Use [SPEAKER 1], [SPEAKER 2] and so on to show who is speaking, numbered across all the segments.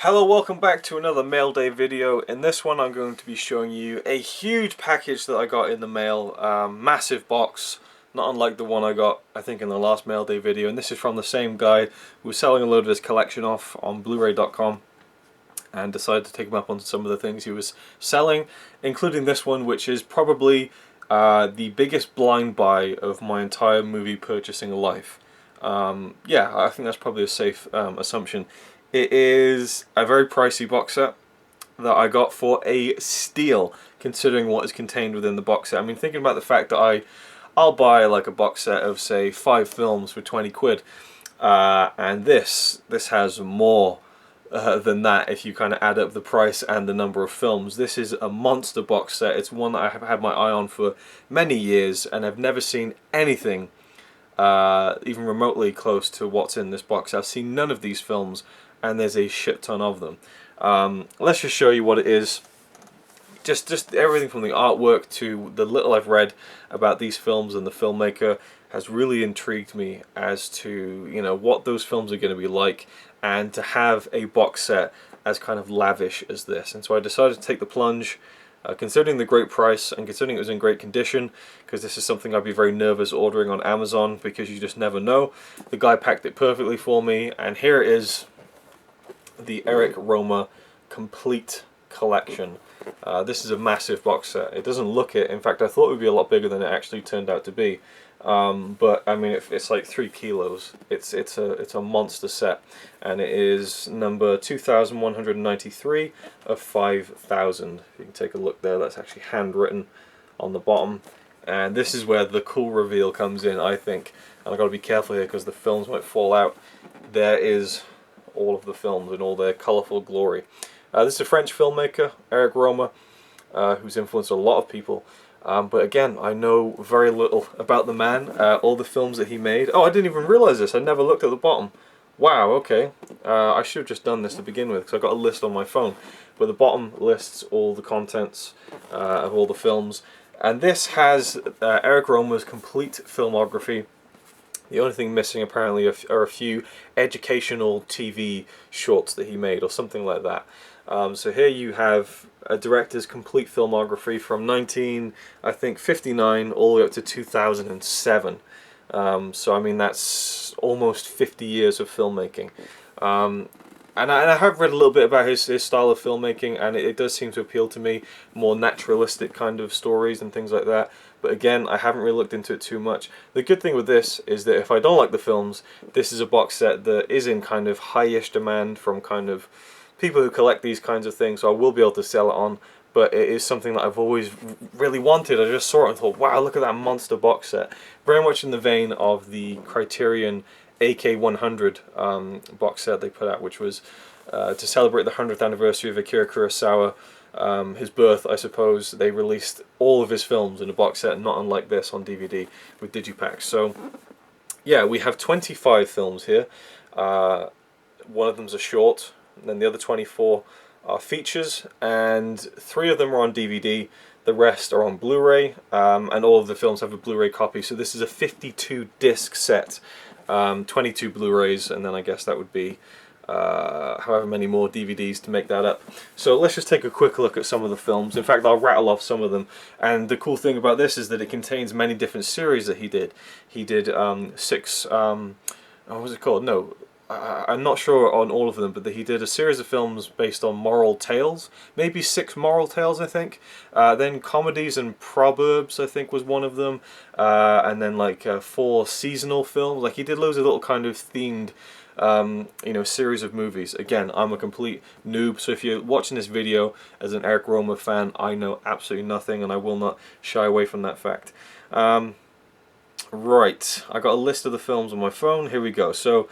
[SPEAKER 1] Hello, welcome back to another mail day video. In this one I'm going to be showing you a huge package that I got in the mail, massive box, not unlike the one I got I think in the last mail day video, and this is from the same guy who was selling a load of his collection off on Blu-ray.com and decided to take him up on some of the things he was selling, including this one, which is probably the biggest blind buy of my entire movie purchasing life. Yeah, I think that's probably a safe assumption. It is a very pricey box set that I got for a steal, considering what is contained within the box set. I mean, thinking about the fact that I'll buy like a box set of say 5 films for 20 quid, and this has more than that if you kind of add up the price and the number of films. This is a monster box set. It's one that I have had my eye on for many years, and I've never seen anything even remotely close to what's in this box. I've seen none of these films, and there's a shit ton of them. Let's just show you what it is. Just everything from the artwork to the little I've read about these films and the filmmaker has really intrigued me as to, you know, what those films are going to be like, and to have a box set as kind of lavish as this. And so I decided to take the plunge, considering the great price and considering it was in great condition, because this is something I'd be very nervous ordering on Amazon because you just never know. The guy packed it perfectly for me, and here it is, the Eric Rohmer complete collection. This is a massive box set. It doesn't look it. In fact, I thought it would be a lot bigger than it actually turned out to be. But I mean, it's like 3 kilos. It's a monster set, and it is number 2193 of 5000. You can take a look there. That's actually handwritten on the bottom. And this is where the cool reveal comes in, I think. And I've got to be careful here because the films might fall out. There is all of the films in all their colourful glory. This is a French filmmaker, Eric Rohmer, who's influenced a lot of people. But again, I know very little about the man, all the films that he made. Oh, I didn't even realise this. I never looked at the bottom. Wow, okay. I should have just done this to begin with, because I got a list on my phone. But the bottom lists all the contents of all the films. And this has Eric Rohmer's complete filmography. The only thing missing apparently are a few educational TV shorts that he made or something like that. So here you have a director's complete filmography from 1959 all the way up to 2007. So I mean, that's almost 50 years of filmmaking. And I have read a little bit about his style of filmmaking, and it does seem to appeal to me, more naturalistic kind of stories and things like that. But again, I haven't really looked into it too much. The good thing with this is that if I don't like the films, this is a box set that is in kind of high-ish demand from kind of people who collect these kinds of things, so I will be able to sell it on. But it is something that I've always really wanted. I just saw it and thought, wow, look at that monster box set. Very much in the vein of the Criterion AK100 box set they put out, which was to celebrate the 100th anniversary of Akira Kurosawa, his birth, I suppose. They released all of his films in a box set, not unlike this, on DVD with digipacks. So yeah, we have 25 films here. One of them's a short, and then the other 24 are features, and 3 of them are on DVD. The rest are on Blu-ray, and all of the films have a Blu-ray copy. So this is a 52 disc set, 22 Blu-rays, and then I guess that would be however many more DVDs to make that up. So let's just take a quick look at some of the films. In fact, I'll rattle off some of them. And the cool thing about this is that it contains many different series that he did. He did 6, what was it called? No, I'm not sure on all of them, but he did a series of films based on moral tales. Maybe 6 moral tales, I think. Then comedies and proverbs, I think, was one of them. And then like 4 seasonal films. Like, he did loads of little kind of themed you know, series of movies. Again, I'm a complete noob, so if you're watching this video as an Eric Rohmer fan, I know absolutely nothing, and I will not shy away from that fact. Right, I got a list of the films on my phone. Here we go. So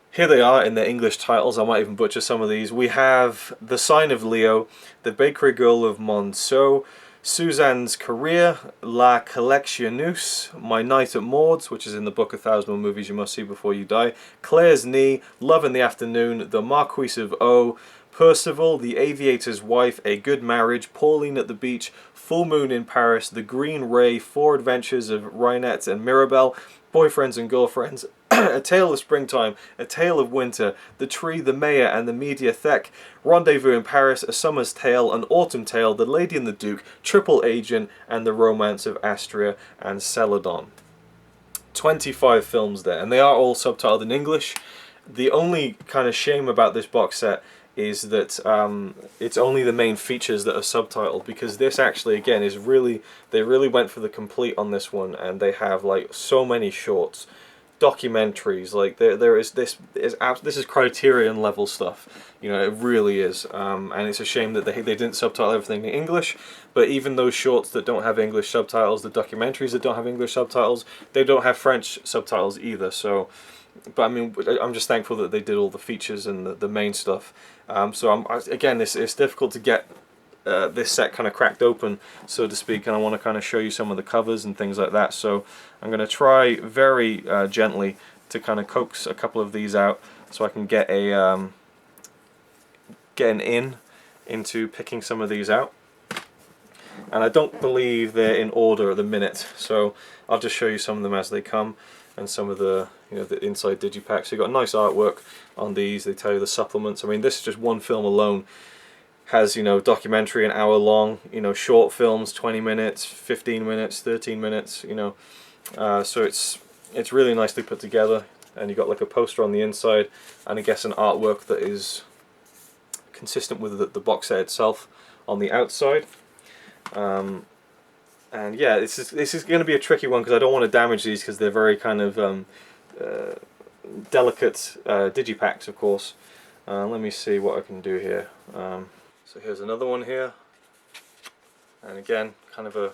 [SPEAKER 1] here they are in their English titles. I might even butcher some of these. We have The Sign of Leo, The Bakery Girl of Monceau, Suzanne's Career, La Collectionneuse, My Night at Maud's, which is in the book 1,000 Movies You Must See Before You Die, Claire's Knee, Love in the Afternoon, The Marquise of O, Percival, The Aviator's Wife, A Good Marriage, Pauline at the Beach, Full Moon in Paris, The Green Ray, Four Adventures of Reinette and Mirabelle, Boyfriends and Girlfriends, A Tale of Springtime, A Tale of Winter, The Tree, the Mayor and the Mediathek, Rendezvous in Paris, A Summer's Tale, An Autumn Tale, The Lady and the Duke, Triple Agent, and The Romance of Astrea and Celadon. 25 films there, and they are all subtitled in English. The only kind of shame about this box set is that it's only the main features that are subtitled, because this actually, again, is really, they really went for the complete on this one, and they have like so many shorts, documentaries, like there is this is Criterion level stuff, you know, it really is, and it's a shame that they didn't subtitle everything in English. But even those shorts that don't have English subtitles, the documentaries that don't have English subtitles, they don't have French subtitles either. So, but I mean, I'm just thankful that they did all the features and the main stuff. So again, it's difficult to get this set kind of cracked open, so to speak, and I want to kind of show you some of the covers and things like that. So I'm going to try very gently to kind of coax a couple of these out, so I can get a into picking some of these out. And I don't believe they're in order at the minute, so I'll just show you some of them as they come, and some of the, you know, the inside digipacks. So you've got nice artwork on these. They tell you the supplements. I mean, this is just one film alone. Has, you know, documentary an hour long, you know, short films 20 minutes, 15 minutes, 13 minutes, you know. So it's really nicely put together, and you've got like a poster on the inside, and I guess an artwork that is consistent with the box set itself on the outside. And yeah, this is going to be a tricky one, because I don't want to damage these, because they're very kind of delicate digipacks, of course. Let me see what I can do here. So here's another one here, and again, kind of a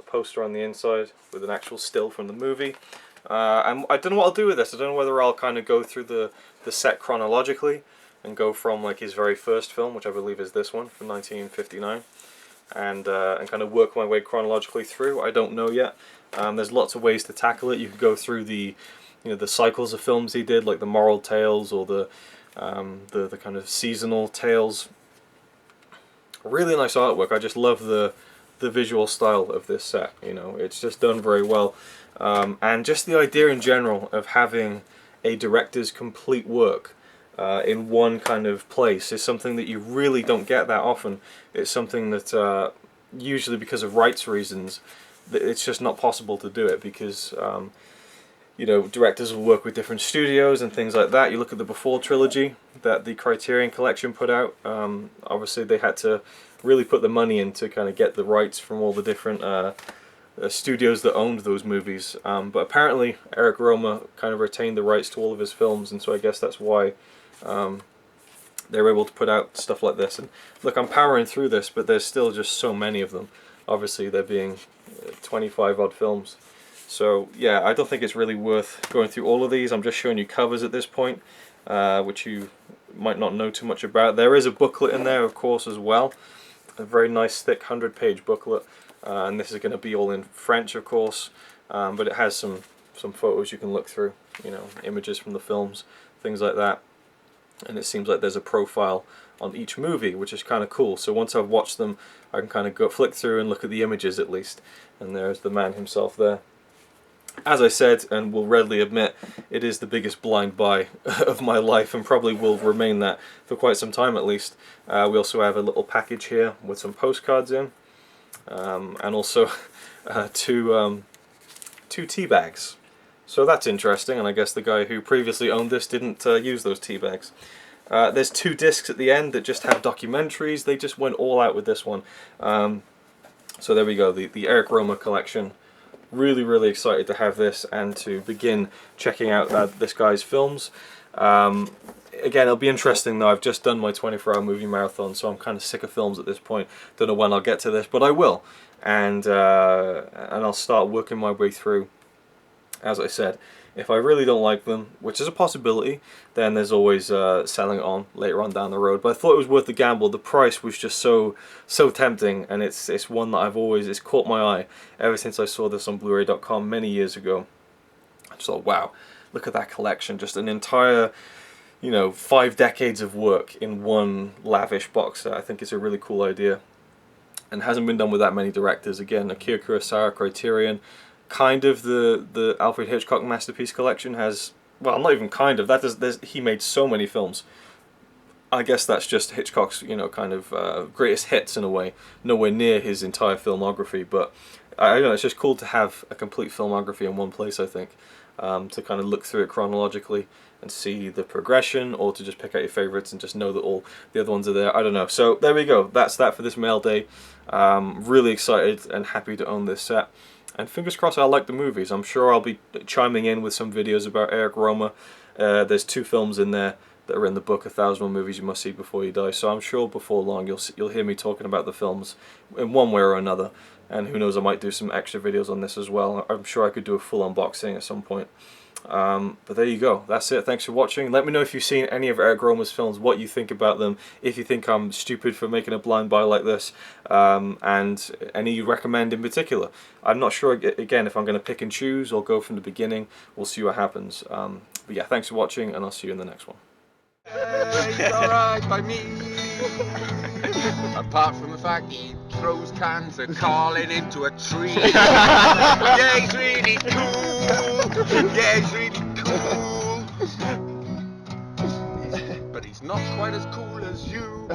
[SPEAKER 1] poster on the inside with an actual still from the movie. And I don't know what I'll do with this. I don't know whether I'll kind of go through the set chronologically and go from like his very first film, which I believe is this one from 1959, and kind of work my way chronologically through. I don't know yet. There's lots of ways to tackle it. You could go through the, you know, the cycles of films he did, like the moral tales, or the kind of seasonal tales. Really nice artwork. I just love the visual style of this set. You know, it's just done very well, and just the idea in general of having a director's complete work in one kind of place is something that you really don't get that often. It's something that usually, because of rights reasons, it's just not possible to do it, because you know, directors will work with different studios and things like that. You look at the Before trilogy that the Criterion Collection put out. Obviously they had to really put the money in to kind of get the rights from all the different studios that owned those movies. But apparently Eric Rohmer kind of retained the rights to all of his films, and so I guess that's why they were able to put out stuff like this. And look, I'm powering through this, but there's still just so many of them. Obviously there being 25 odd films. So yeah, I don't think it's really worth going through all of these. I'm just showing you covers at this point, which you might not know too much about. There is a booklet in there, of course, as well. A very nice thick 100-page booklet, and this is going to be all in French, of course, but it has some photos you can look through, you know, images from the films, things like that. And it seems like there's a profile on each movie, which is kind of cool. So once I've watched them, I can kind of go flick through and look at the images at least. And there's the man himself there. As I said, and will readily admit, it is the biggest blind buy of my life, and probably will remain that for quite some time at least. We also have a little package here with some postcards in, and also two tea bags. So that's interesting, and I guess the guy who previously owned this didn't use those tea bags. There's 2 discs at the end that just have documentaries. They just went all out with this one. So there we go, the Eric Rohmer collection. Really excited to have this and to begin checking out this guy's films. Again, it'll be interesting though. I've just done my 24-hour movie marathon, so I'm kind of sick of films at this point. Don't know when I'll get to this, but I will, and I'll start working my way through. As I said, if I really don't like them, which is a possibility, then there's always selling it on later on down the road. But I thought it was worth the gamble. The price was just so tempting, and it's one that it's caught my eye ever since I saw this on Blu-ray.com many years ago. I just thought, wow, look at that collection, just an entire, you know, 5 decades of work in one lavish box set. I think it's a really cool idea, and hasn't been done with that many directors. Again, Akira Kurosawa, Criterion. Kind of the Alfred Hitchcock Masterpiece Collection has well, not even kind of. He made so many films. I guess that's just Hitchcock's, you know, kind of greatest hits in a way. Nowhere near his entire filmography, but I don't know. It's just cool to have a complete filmography in one place. I think to kind of look through it chronologically and see the progression, or to just pick out your favorites and just know that all the other ones are there. I don't know. So there we go. That's that for this mail day. Really excited and happy to own this set. And fingers crossed I like the movies. I'm sure I'll be chiming in with some videos about Eric Rohmer. There's 2 films in there that are in the book, 1,001 Movies You Must See Before You Die. So I'm sure before long you'll hear me talking about the films in one way or another. And who knows, I might do some extra videos on this as well. I'm sure I could do a full unboxing at some point. But there you go. That's it. Thanks for watching. Let me know if you've seen any of Eric Rohmer's films, what you think about them, if you think I'm stupid for making a blind buy like this, and any you recommend in particular. I'm not sure, again, if I'm going to pick and choose or go from the beginning. We'll see what happens. But yeah, thanks for watching, and I'll see you in the next one.
[SPEAKER 2] It's alright by me. Apart from the fact he throws cans of Carlin into a tree. Yeah, he's really cool. Yeah, he's really cool. But he's not quite as cool as you.